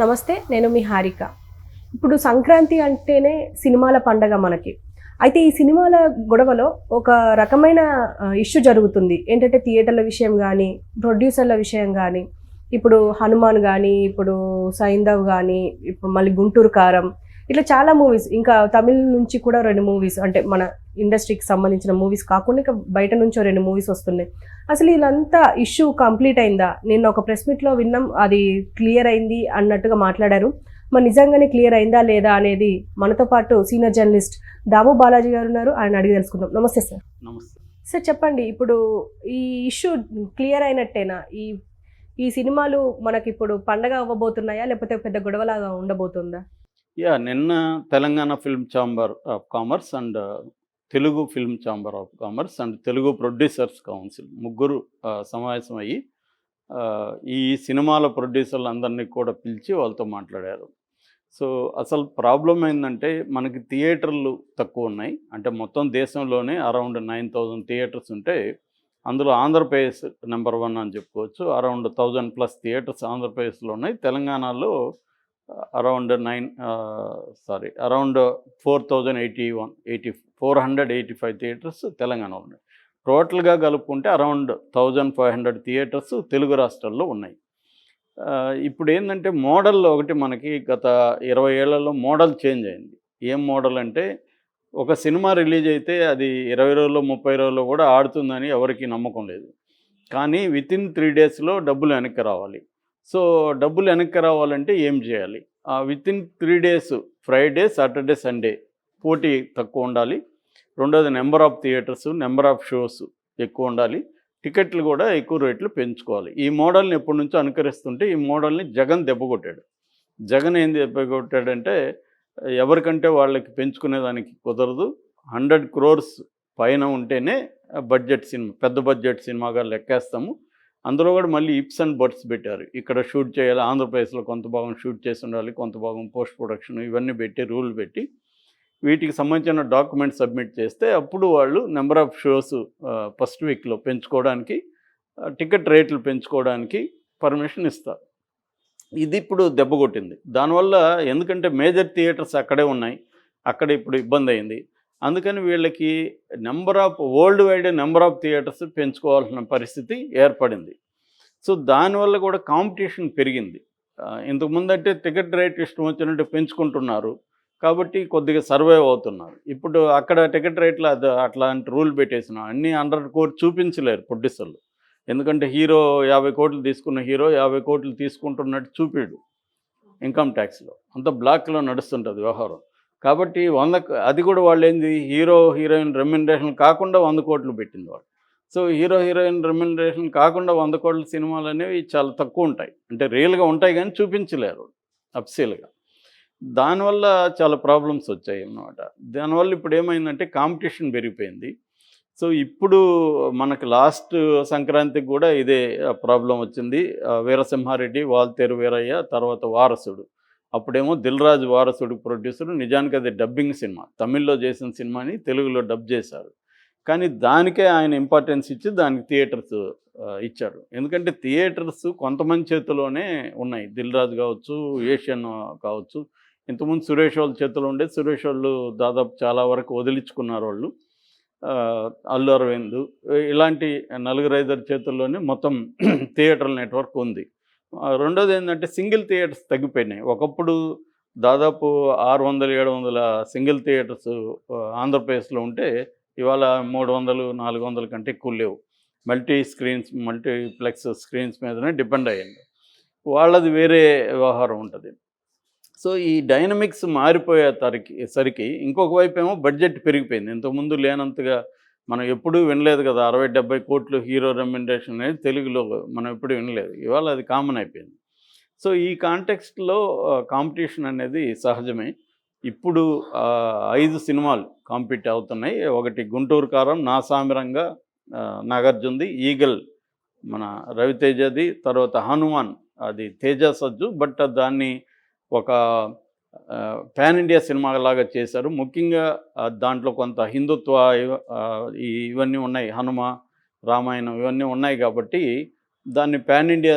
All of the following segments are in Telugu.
నమస్తే. నేను మీ హారిక. ఇప్పుడు సంక్రాంతి అంటేనే సినిమాల పండగ మనకి. అయితే ఈ సినిమాల గొడవలో ఒక రకమైన ఇష్యూ జరుగుతుంది. ఏంటంటే థియేటర్ల విషయం గానీ, ప్రొడ్యూసర్ల విషయం గానీ, ఇప్పుడు 'హనుమాన్' గానీ, ఇప్పుడు 'సైంధవ్' గానీ, ఇప్పుడు మళ్ళీ 'గుంటూరు కారం' ఇట్లా చాలా మూవీస్, ఇంకా తమిళ్ నుంచి కూడా 2 మూవీస్, అంటే మన ఇండస్ట్రీకి సంబంధించిన మూవీస్ కాకుండా ఇంకా బయట నుంచో 2 మూవీస్ వస్తున్నాయి. అసలు ఇదంతా ఇష్యూ కంప్లీట్ అయిందా? నిన్న ఒక ప్రెస్ మీట్‌లో విన్నాం, అది క్లియర్ అయింది అన్నట్టుగా మాట్లాడారు. మరి నిజంగానే క్లియర్ అయిందా లేదా అనేది మనతో పాటు సీనియర్ జర్నలిస్ట్ దాము బాలాజీ గారు ఉన్నారు. ఆయన అడిగి తెలుసుకుందాం. నమస్తే సార్. నమస్తే. సార్ చెప్పండి, ఇప్పుడు ఈ ఇష్యూ క్లియర్ అయినట్టేనా? ఈ ఈ సినిమాలు మనకిప్పుడు పండగ అవ్వబోతున్నాయా? లేకపోతే పెద్ద గొడవలాగా ఉండబోతుందా? నిన్న Telangana film chamber of commerce and Telugu film chamber of commerce and Telugu producers council ముగ్గురు సమావేశమయ్యి ఈ సినిమాల ప్రొడ్యూసర్లందరినీ కూడా పిలిచి వాళ్ళతో మాట్లాడారు. సో అసలు ప్రాబ్లం ఏంటంటే మనకి థియేటర్లు తక్కువ ఉన్నాయి. అంటే మొత్తం దేశంలోనే అరౌండ్ 9,000 థియేటర్స్ ఉంటే అందులో ఆంధ్రప్రదేశ్ నెంబర్ 1 అని చెప్పుకోవచ్చు. అరౌండ్ 1,000+ థియేటర్స్ ఆంధ్రప్రదేశ్లో ఉన్నాయి. తెలంగాణలో అరౌండ్ 485 థియేటర్స్ తెలంగాణలో ఉన్నాయి. టోటల్గా కలుపుకుంటే అరౌండ్ 1,500 థియేటర్స్ తెలుగు రాష్ట్రాల్లో ఉన్నాయి. ఇప్పుడు ఏంటంటే మోడల్ ఒకటి మనకి గత 20 ఏళ్లలో మోడల్ చేంజ్ అయింది. ఏం మోడల్ అంటే, ఒక సినిమా రిలీజ్ అయితే అది 20 రోజుల్లో 30 రోజుల్లో కూడా ఆడుతుందని ఎవరికి నమ్మకం లేదు. కానీ వితిన్ 3 డేస్లో డబ్బులు వెనక్కి రావాలి. సో డబ్బులు వెనక్కి రావాలంటే ఏం చేయాలి? Within 3 days Friday, Saturday, Sunday పోటీ తక్కువ ఉండాలి. రెండోది number of theatres, number of shows ఎక్కువ ఉండాలి. టికెట్లు కూడా ఎక్కువ రేట్లు పెంచుకోవాలి. ఈ మోడల్ని ఎప్పటి నుంచో అనుకరిస్తుంటే ఈ మోడల్ని జగన్ దెబ్బకొట్టాడు. జగన్ ఏం దెబ్బకొట్టాడంటే, ఎవరికంటే వాళ్ళకి పెంచుకునేదానికి కుదరదు. 100 crores పైన ఉంటేనే బడ్జెట్ సినిమా, పెద్ద బడ్జెట్ సినిమాగా లెక్కేస్తాము. అందులో కూడా మళ్ళీ ఇప్స్ అండ్ బట్స్ పెట్టారు. ఇక్కడ షూట్ చేయాలి, ఆంధ్రప్రదేశ్లో కొంత భాగం షూట్ చేసి ఉండాలి, కొంత భాగం పోస్ట్ ప్రొడక్షన్, ఇవన్నీ పెట్టి రూల్ పెట్టి వీటికి సంబంధించిన డాక్యుమెంట్ సబ్మిట్ చేస్తే అప్పుడు వాళ్ళు నెంబర్ ఆఫ్ షోస్ ఫస్ట్ వీక్లో పెంచుకోవడానికి, టికెట్ రేట్లు పెంచుకోవడానికి పర్మిషన్ ఇస్తారు. ఇది ఇప్పుడు దెబ్బ కొట్టింది. దానివల్ల ఎందుకంటే మేజర్ థియేటర్స్ అక్కడే ఉన్నాయి, అక్కడ ఇప్పుడు ఇబ్బంది అయింది. అందుకని వీళ్ళకి world wide number of theatres పెంచుకోవాల్సిన పరిస్థితి ఏర్పడింది. సో దానివల్ల కూడా కాంపిటీషన్ పెరిగింది. ఇంతకుముందంటే టికెట్ రేట్ ఇష్టం వచ్చినట్టు పెంచుకుంటున్నారు కాబట్టి కొద్దిగా సర్వైవ్ అవుతున్నారు. ఇప్పుడు అక్కడ టికెట్ రేట్లు అట్లాంటి రూల్ పెట్టేసిన అన్నీ 100 crores చూపించలేరు ప్రొడ్యూసర్లు. ఎందుకంటే హీరో 50 కోట్లు తీసుకున్న హీరో 50 కోట్లు తీసుకుంటున్నట్టు చూపిడు ఇన్కమ్ ట్యాక్స్లో. అంత బ్లాక్లో నడుస్తుంటుంది వ్యవహారం. కాబట్టి అది కూడా వాళ్ళు ఏంది, హీరోయిన్ రెమ్యునరేషన్ కాకుండా 100 కోట్లు పెట్టింది వాళ్ళు. సో హీరోయిన్ రెమ్యునరేషన్ కాకుండా 100 కోట్ల సినిమాలు అనేవి చాలా తక్కువ ఉంటాయి. అంటే రియల్గా ఉంటాయి కానీ చూపించలేరు అఫీషియల్గా. దానివల్ల చాలా ప్రాబ్లమ్స్ వచ్చాయి అన్నమాట. దానివల్ల ఇప్పుడు ఏమైందంటే కాంపిటీషన్ పెరిగిపోయింది. సో ఇప్పుడు మనకు లాస్ట్ సంక్రాంతికి కూడా ఇదే ప్రాబ్లం వచ్చింది. వీరసింహారెడ్డి, వాల్తేరు వీరయ్య, తర్వాత వారసుడు. అప్పుడేమో దిల్ రాజు వారసుడు ప్రొడ్యూసర్. నిజానికి అది డబ్బింగ్ సినిమా, తమిళ్లో చేసిన సినిమాని తెలుగులో డబ్ చేశారు. కానీ దానికే ఆయన ఇంపార్టెన్స్ ఇచ్చి దానికి థియేటర్స్ ఇచ్చారు. ఎందుకంటే థియేటర్స్ కొంతమంది చేతిలోనే ఉన్నాయి. దిల్ రాజు కావచ్చు, ఏషియన్ కావచ్చు. ఇంతకుముందు సురేష్ వాళ్ళ చేతిలో ఉండేది. సురేష్ వాళ్ళు దాదాపు చాలా వరకు వదిలించుకున్నారు వాళ్ళు. అల్లు అరవింద్ ఇలాంటి 4-5 చేతుల్లోనే మొత్తం థియేటర్ నెట్వర్క్ ఉంది. రెండోది ఏంటంటే సింగిల్ థియేటర్స్ తగ్గిపోయినాయి. ఒకప్పుడు దాదాపు 600-700 సింగిల్ థియేటర్స్ ఆంధ్రప్రదేశ్లో ఉంటే ఇవాళ 300-400 కంటే ఎక్కువ లేవు. మల్టీప్లెక్స్ స్క్రీన్స్ మీదనే డిపెండ్ అయ్యింది. వాళ్ళది వేరే వ్యవహారం ఉంటుంది. సో ఈ డైనమిక్స్ మారిపోయేసరికి ఇంకొక వైపు ఏమో బడ్జెట్ పెరిగిపోయింది. ఇంతకుముందు లేనంతగా మనం ఎప్పుడూ వినలేదు కదా. 60-70 కోట్లు హీరో రెమ్యునరేషన్ అనేది తెలుగులో మనం ఎప్పుడూ వినలేదు. ఇవాళ అది కామన్ అయిపోయింది. సో ఈ కాంటెక్స్ట్లో కాంపిటీషన్ అనేది సహజమే. ఇప్పుడు 5 సినిమాలు కాంపీట్ అవుతున్నాయి. ఒకటి 'గుంటూరు కారం', 'నా సామిరంగా' నాగార్జునది, 'ఈగల్' మన రవితేజది, తర్వాత 'హనుమాన్' అది తేజ సజ్జు. బట్ దాన్ని ఒక పాన్ ఇండియా సినిమా లాగా చేశారు. ముఖ్యంగా దాంట్లో కొంత హిందుత్వ ఇవన్నీ ఉన్నాయి, హనుమ, రామాయణం ఇవన్నీ ఉన్నాయి కాబట్టి దాన్ని పాన్ ఇండియా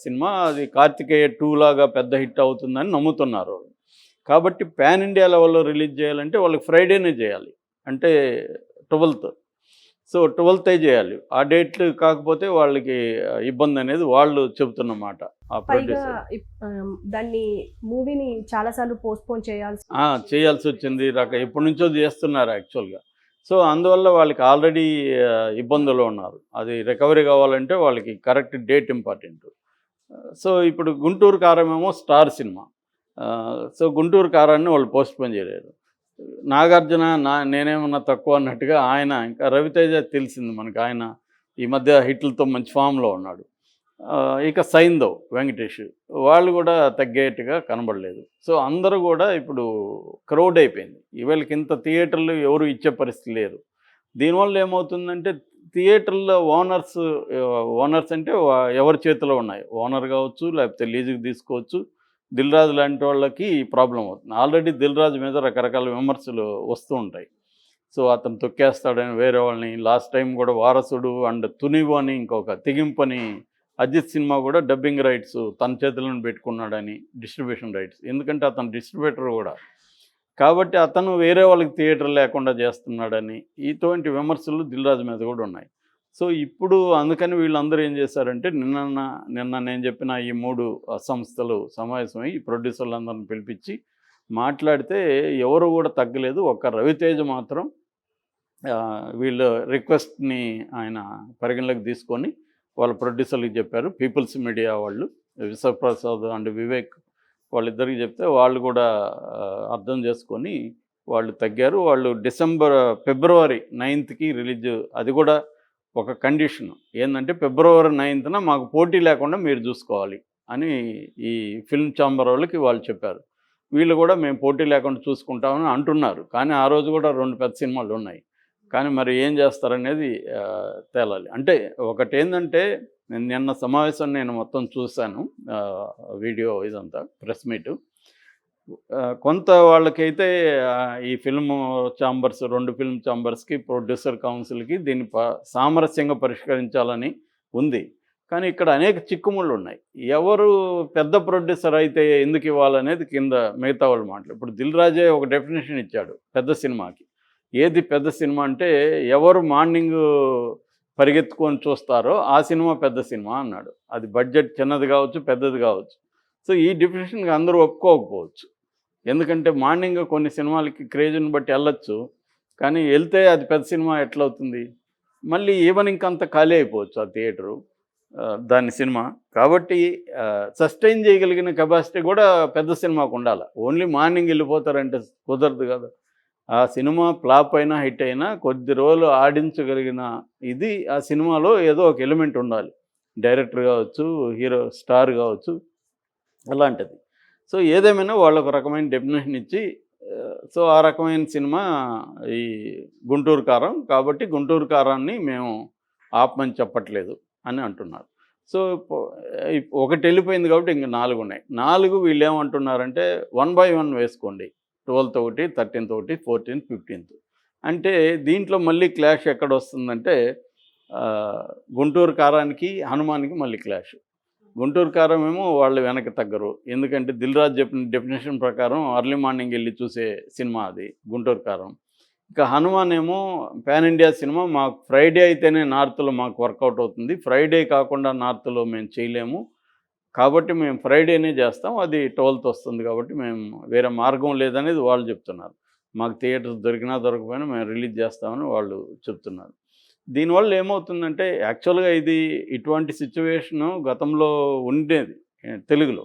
సినిమా, అది కార్తికేయ 2 లాగా పెద్ద హిట్ అవుతుందని నమ్ముతున్నారు వాళ్ళు. కాబట్టి పాన్ ఇండియా లెవెల్‌లో రిలీజ్ చేయాలంటే వాళ్ళకి ఫ్రైడేనే చేయాలి. అంటే 12థ్. సో 12థే చేయాలి. ఆ డేట్లు కాకపోతే వాళ్ళకి ఇబ్బందనేది వాళ్ళు చెబుతున్న మాట. ఆ పైగా ప్రొడ్యూసర్. దాన్ని మూవీని చాలా సార్లు పోస్ట్‌పోన్ చేయాల్సి చేయాల్సొచ్చింది. ఎప్పటినుంచో చేస్తున్నారు యాక్చువల్‌గా. సో అందువల్ల వాళ్ళకి ఆల్రెడీ ఇబ్బందుల్లో ఉన్నారు. అది రికవరీ కావాలంటే వాళ్ళకి కరెక్ట్ డేట్ ఇంపార్టెంట్. సో ఇప్పుడు 'గుంటూరు కారం' ఏమో స్టార్ సినిమా. సో 'గుంటూరు కారాన్ని' వాళ్ళు పోస్ట్‌పోన్ చేయలేదు. నాగార్జున నేనేమన్నా తక్కువ అన్నట్టుగా ఆయన, ఇంకా రవితేజ తెలిసింది మనకు, ఆయన ఈ మధ్య హిట్లతో మంచి ఫామ్‌లో ఉన్నాడు. ఇక సైంధవ్ వెంకటేష్ వాళ్ళు కూడా తగ్గేట్టుగా కనబడలేదు. సో అందరూ కూడా ఇప్పుడు క్రౌడ్ అయిపోయింది. వీళ్ళకి ఇంత థియేటర్లు ఎవరు ఇచ్చే పరిస్థితి లేరు. దీనివల్ల ఏమవుతుందంటే థియేటర్ల ఓనర్స్ అంటే ఎవరి చేతిలో ఉన్నాయి. ఓనర్ కావచ్చు, లేకపోతే లీజుకి తీసుకోవచ్చు. దిల్ రాజు లాంటి వాళ్ళకి ప్రాబ్లం అవుతుంది. ఆల్రెడీ దిల్ రాజు మీద రకరకాల విమర్శలు వస్తూ ఉంటాయి. సో అతను తొక్కేస్తాడని వేరే వాళ్ళని, లాస్ట్ టైం కూడా 'వారసుడు' అండ్ 'తునివు' అని ఇంకొక తెగింపని అజిత్ సినిమా కూడా డబ్బింగ్ రైట్స్ తన చేతులను పెట్టుకున్నాడని, డిస్ట్రిబ్యూషన్ రైట్స్. ఎందుకంటే అతను డిస్ట్రిబ్యూటర్ కూడా. కాబట్టి అతను వేరే వాళ్ళకి థియేటర్ లేకుండా చేస్తున్నాడని ఇటువంటి విమర్శలు దిల్ రాజు మీద కూడా ఉన్నాయి. సో ఇప్పుడు అందుకని వీళ్ళందరూ ఏం చేశారంటే నిన్న నేను చెప్పిన ఈ 3 సంస్థలు సమావేశమై ఈ ప్రొడ్యూసర్లందరిని పిలిపించి మాట్లాడితే ఎవరు కూడా తగ్గలేదు. ఒక్క రవితేజ మాత్రం వీళ్ళ రిక్వెస్ట్‌ని ఆయన పరిగణలోకి తీసుకొని వాళ్ళ ప్రొడ్యూసర్‌లకి చెప్పారు. పీపుల్స్ మీడియా వాళ్ళు విశ్వప్రసాద్ అండ్ వివేక్ వాళ్ళిద్దరికి చెప్తే వాళ్ళు కూడా అర్థం చేసుకొని వాళ్ళు తగ్గారు. వాళ్ళు ఫిబ్రవరి 9థ్‌కి రిలీజ్, అది కూడా ఒక కండిషన్ ఏందంటే ఫిబ్రవరి 9థ్‌న మాకు పోటీ లేకుండా మీరు చూసుకోవాలి అని ఈ ఫిల్మ్ ఛాంబర్ వాళ్ళకి వాళ్ళు చెప్పారు. వీళ్ళు కూడా మేము పోటీ లేకుండా చూసుకుంటామని అంటున్నారు. కానీ ఆ రోజు కూడా 2 పెద్ద సినిమాలు ఉన్నాయి. కానీ మరి ఏం చేస్తారనేది తేలాలి. అంటే ఒకటేందంటే నిన్న సమావేశం నేను మొత్తం చూశాను. వీడియో ఇదంతా ప్రెస్ మీటు. కొంత వాళ్ళకైతే ఈ ఫిల్మ్ ఛాంబర్స్, 2 ఫిల్మ్ ఛాంబర్స్‌కి, ప్రొడ్యూసర్ కౌన్సిల్‌కి దీన్ని సామరస్యంగా పరిష్కరించాలని ఉంది. కానీ ఇక్కడ అనేక చిక్కుముళ్ళు ఉన్నాయి. ఎవరు పెద్ద ప్రొడ్యూసర్ అయితే ఎందుకు ఇవ్వాలనేది కింద మిగతా వాళ్ళు మాటలు. ఇప్పుడు దిల్ రాజే ఒక డెఫినేషన్ ఇచ్చాడు పెద్ద సినిమాకి. ఏది పెద్ద సినిమా అంటే ఎవరు మార్నింగ్ పరిగెత్తుకొని చూస్తారో ఆ సినిమా పెద్ద సినిమా అన్నాడు. అది బడ్జెట్ చిన్నది కావచ్చు, పెద్దది కావచ్చు. సో ఈ డెఫినేషన్‌కి అందరూ ఒప్పుకోకపోవచ్చు. ఎందుకంటే మార్నింగ్ కొన్ని సినిమాలకి క్రేజ్‌ని బట్టి వెళ్ళొచ్చు. కానీ వెళ్తే అది పెద్ద సినిమా ఎట్లవుతుంది? మళ్ళీ ఈవెనింగ్‌కి అంతా ఖాళీ అయిపోవచ్చు ఆ థియేటరు, దాని సినిమా. కాబట్టి సస్టైన్ చేయగలిగిన కెపాసిటీ కూడా పెద్ద సినిమాకు ఉండాలి. ఓన్లీ మార్నింగ్ వెళ్ళిపోతారంటే కుదరదు కదా! ఆ సినిమా ఫ్లాప్ అయినా, హిట్ అయినా కొద్ది రోజులు ఆడించగలిగిన ఇది ఆ సినిమాలో ఏదో ఒక ఎలిమెంట్ ఉండాలి. డైరెక్టర్ కావచ్చు, హీరో స్టార్ కావచ్చు, అలాంటిది. సో ఏదేమైనా వాళ్ళొక రకమైన డెఫినేషన్ ఇచ్చి సో ఆ రకమైన సినిమా ఈ 'గుంటూరు కారం'. కాబట్టి 'గుంటూరు కారాన్ని' మేము ఆపమని చెప్పట్లేదు అని అంటున్నారు. సో ఒకటి వెళ్ళిపోయింది కాబట్టి ఇంక 4 ఉన్నాయి. 4 వీళ్ళేమంటున్నారంటే 1 బై 1 వేసుకోండి. 12థ్ ఒకటి, 13థ్ ఒకటి, 14థ్, 15థ్. అంటే దీంట్లో మళ్ళీ క్లాష్ ఎక్కడొస్తుందంటే 'గుంటూరు కారానికి', 'హనుమాన్‌కి' మళ్ళీ క్లాష్. 'గుంటూరు కారం' ఏమో వాళ్ళు వెనక్కి తగ్గరు. ఎందుకంటే దిల్ రాజు చెప్పిన డెఫినేషన్ ప్రకారం ఎర్లీ మార్నింగ్ వెళ్ళి చూసే సినిమా అది 'గుంటూరు కారం'. ఇక 'హనుమాన్' ఏమో పాన్ ఇండియా సినిమా, మాకు ఫ్రైడే అయితేనే నార్త్‌లో మాకు వర్కౌట్ అవుతుంది. ఫ్రైడే కాకుండా నార్త్‌లో మేము చేయలేము. కాబట్టి మేము ఫ్రైడేనే చేస్తాం. అది 12థ్ వస్తుంది కాబట్టి మేము వేరే మార్గం లేదనేది వాళ్ళు చెప్తున్నారు. మాకు థియేటర్స్ దొరికినా దొరకకపోయినా మేము రిలీజ్ చేస్తామని వాళ్ళు చెప్తున్నారు. దీనివల్ల ఏమవుతుందంటే యాక్చువల్‌గా ఇటువంటి సిట్యుయేషను గతంలో ఉండేది తెలుగులో.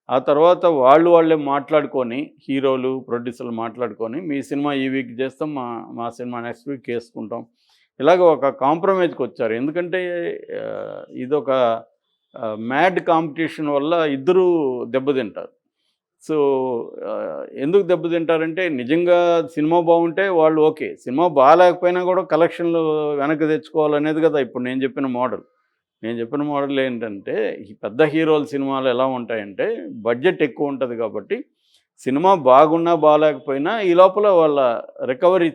ఆ తర్వాత వాళ్ళే మాట్లాడుకొని, హీరోలు, ప్రొడ్యూసర్లు మాట్లాడుకొని మీ సినిమా ఈ వీక్ చేస్తాం, మా సినిమా నెక్స్ట్ వీక్ చేసుకుంటాం. ఇలాగ ఒక కాంప్రమైజ్‌కి వచ్చారు. ఎందుకంటే ఇదొక మ్యాడ్ కాంపిటీషన్ వల్ల ఇద్దరూ దెబ్బతింటారు. సో ఎందుకు దెబ్బతింటారంటే నిజంగా సినిమా బాగుంటే వాళ్ళు ఓకే. సినిమా బాగాలేకపోయినా కూడా కలెక్షన్లు వెనక్కి తెచ్చుకోవాలనేది కదా ఇప్పుడు నేను చెప్పిన మోడల్. నేను చెప్పిన మోడల్ ఏంటంటే ఈ పెద్ద హీరోల సినిమాలు ఎలా ఉంటాయంటే బడ్జెట్ ఎక్కువ ఉంటుంది కాబట్టి సినిమా బాగున్నా బాగాలేకపోయినా ఈ లోపల వాళ్ళ రికవరీ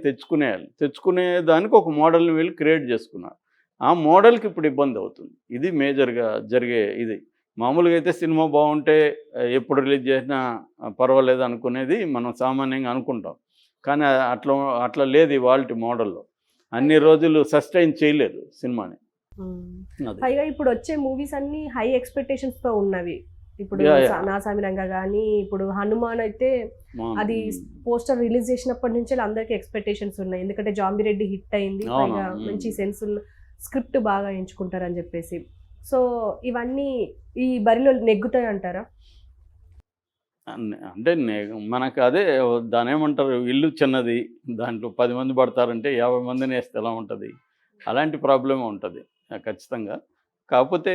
తెచ్చుకునే దానికి ఒక మోడల్ని వీళ్ళు క్రియేట్ చేసుకున్నారు. ఆ మోడల్కి ఇప్పుడు ఇబ్బంది అవుతుంది. ఇది మేజర్గా జరిగే ఇది. మామూలుగా అయితే సినిమా బాగుంటే ఎప్పుడు రిలీజ్ చేసినా పర్వాలేదు అనుకునేది మనం సామాన్యంగా అనుకుంటాం. కానీ అట్లా అట్లా లేదు ఇవాల్టి మోడల్లో. అన్ని రోజులు సస్టైన్ చేయలేదు సినిమాని. అది. పైగా ఇప్పుడు వచ్చే మూవీస్ అన్ని హై ఎక్స్పెక్టేషన్స్ తో ఉన్నవి. ఇప్పుడు Yeah, yeah. నా సామిరంగా కానీ ఇప్పుడు హనుమాన్ అయితే అది పోస్టర్ రిలీజ్ చేసినప్పటి నుంచి అందరికి ఎక్స్పెక్టేషన్స్ ఉన్నాయి. ఎందుకంటే జాంబిరెడ్డి హిట్ అయింది, అవును. పైగా మంచి సెన్స్ ఉన్న స్క్రిప్ట్ బాగా ఎంచుకుంటారని చెప్పేసి. సో ఇవన్నీ ఈ బరిలో నెగ్గుతాయి అంటారా? అంటే మనకు అదే దాన్నేమంటారు, ఇల్లు చిన్నది. దాంట్లో 10 మంది పడతారంటే 50 మందిని వేస్తే ఎలా ఉంటది? అలాంటి ప్రాబ్లమే ఉంటది ఖచ్చితంగా. కాకపోతే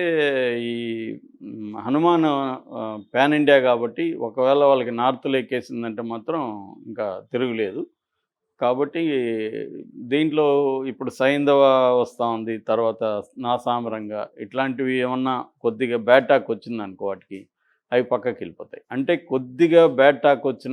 ఈ హనుమాన్ పాన్ ఇండియా కాబట్టి ఒకవేళ వాళ్ళకి నార్త్‌లో ఎక్కేసిందంటే మాత్రం ఇంకా తిరుగులేదు. కాబట్టి దీంట్లో ఇప్పుడు సైంధవ వస్తా ఉంది. తర్వాత నా సామిరంగ ఇట్లాంటివి ఏమన్నా కొద్దిగా బ్యాడ్ టాక్ వచ్చిందనుకో వాటికి, అవి పక్కకెళ్ళిపోతాయి. అంటే కొద్దిగా బ్యాడ్ టాక్ వచ్చిన